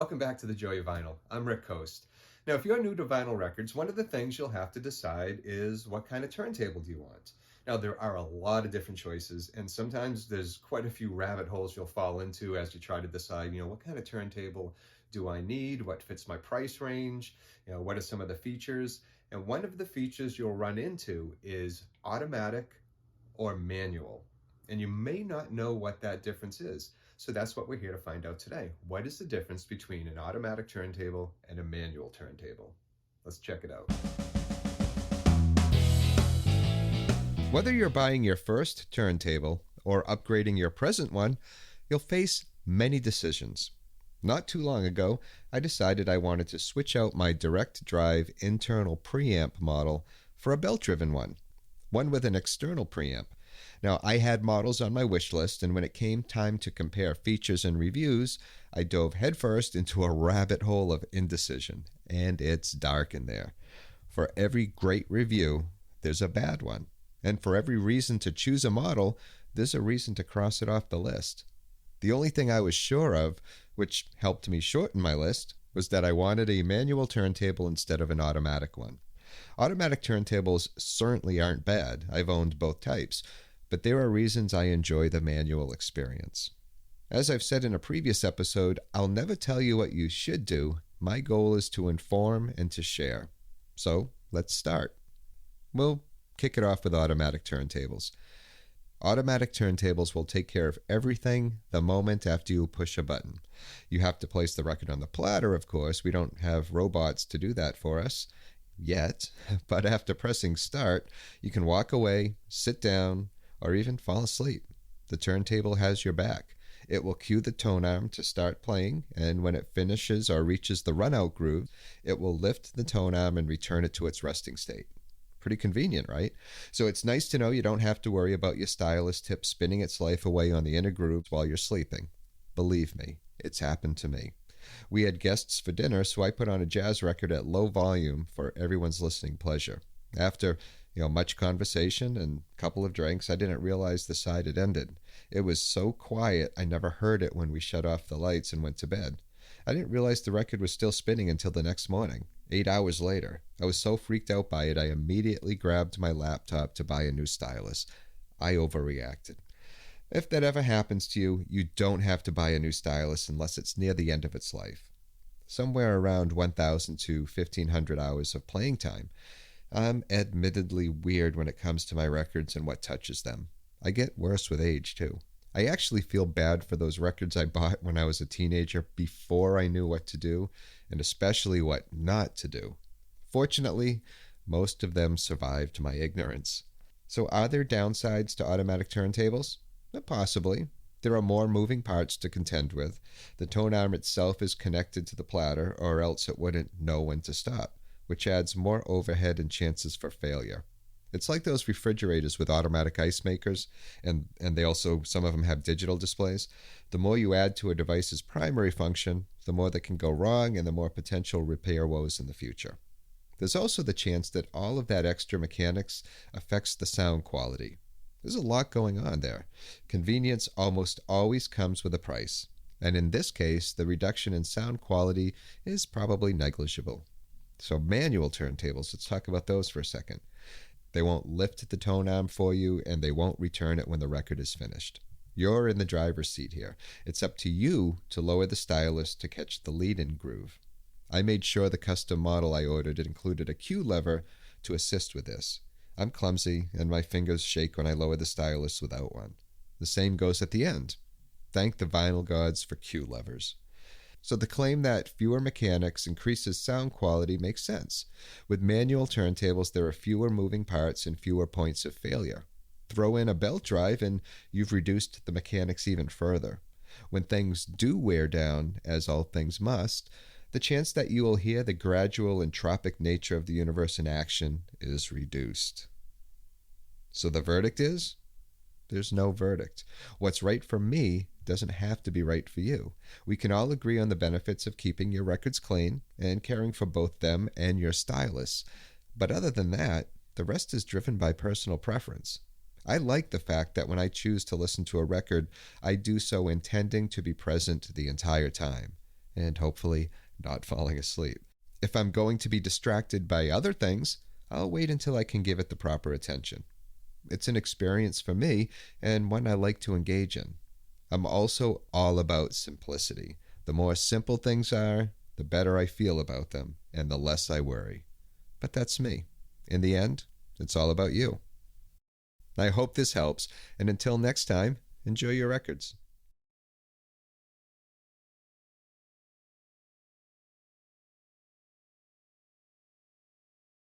welcome back to the Joy of Vinyl. I'm Rick Coste. Now, if you're new to vinyl records, one of the things you'll have to decide is what kind of turntable do you want? Now, there are a lot of different choices, and sometimes there's quite a few rabbit holes you'll fall into as you try to decide, what kind of turntable do I need? What fits my price range? What are some of the features? And one of the features you'll run into is automatic or manual. And you may not know what that difference is. So that's what we're here to find out today. What is the difference between an automatic turntable and a manual turntable? Let's check it out. Whether you're buying your first turntable or upgrading your present one, you'll face many decisions. Not too long ago, I decided I wanted to switch out my direct drive internal preamp model for a belt-driven one with an external preamp. Now, I had models on my wish list, and when it came time to compare features and reviews, I dove headfirst into a rabbit hole of indecision, and it's dark in there. For every great review, there's a bad one. And for every reason to choose a model, there's a reason to cross it off the list. The only thing I was sure of, which helped me shorten my list, was that I wanted a manual turntable instead of an automatic one. Automatic turntables certainly aren't bad. I've owned both types, but there are reasons I enjoy the manual experience. As I've said in a previous episode, I'll never tell you what you should do. My goal is to inform and to share. So let's start. We'll kick it off with automatic turntables. Automatic turntables will take care of everything the moment after you push a button. You have to place the record on the platter, of course. We don't have robots to do that for us yet, but after pressing start, you can walk away, sit down, or even fall asleep. The turntable has your back. It will cue the tone arm to start playing, and when it finishes or reaches the run-out groove, it will lift the tone arm and return it to its resting state. Pretty convenient, right? So it's nice to know you don't have to worry about your stylus tip spinning its life away on the inner grooves while you're sleeping. Believe me, it's happened to me. We had guests for dinner, so I put on a jazz record at low volume for everyone's listening pleasure. After much conversation and a couple of drinks, I didn't realize the side had ended. It was so quiet, I never heard it when we shut off the lights and went to bed. I didn't realize the record was still spinning until the next morning, 8 hours later. I was so freaked out by it, I immediately grabbed my laptop to buy a new stylus. I overreacted. If that ever happens to you, you don't have to buy a new stylus unless it's near the end of its life. Somewhere around 1,000 to 1,500 hours of playing time. I'm admittedly weird when it comes to my records and what touches them. I get worse with age, too. I actually feel bad for those records I bought when I was a teenager before I knew what to do, and especially what not to do. Fortunately, most of them survived my ignorance. So are there downsides to automatic turntables? Possibly. There are more moving parts to contend with. The tone arm itself is connected to the platter, or else it wouldn't know when to stop, which adds more overhead and chances for failure. It's like those refrigerators with automatic ice makers, and they also, some of them have digital displays. The more you add to a device's primary function, the more that can go wrong and the more potential repair woes in the future. There's also the chance that all of that extra mechanics affects the sound quality. There's a lot going on there. Convenience almost always comes with a price, and in this case, the reduction in sound quality is probably negligible. So manual turntables, let's talk about those for a second. They won't lift the tone arm for you, and they won't return it when the record is finished. You're in the driver's seat here. It's up to you to lower the stylus to catch the lead-in groove. I made sure the custom model I ordered included a cue lever to assist with this. I'm clumsy, and my fingers shake when I lower the stylus without one. The same goes at the end. Thank the vinyl gods for cue levers. So the claim that fewer mechanics increases sound quality makes sense. With manual turntables, there are fewer moving parts and fewer points of failure. Throw in a belt drive and you've reduced the mechanics even further. When things do wear down, as all things must, the chance that you will hear the gradual entropic nature of the universe in action is reduced. So the verdict is? There's no verdict. What's right for me doesn't have to be right for you. We can all agree on the benefits of keeping your records clean and caring for both them and your stylus. But other than that, the rest is driven by personal preference. I like the fact that when I choose to listen to a record, I do so intending to be present the entire time. and hopefully not falling asleep. If I'm going to be distracted by other things, I'll wait until I can give it the proper attention. It's an experience for me and one I like to engage in. I'm also all about simplicity. The more simple things are, the better I feel about them and the less I worry. But that's me. In the end, it's all about you. I hope this helps, and until next time, enjoy your records.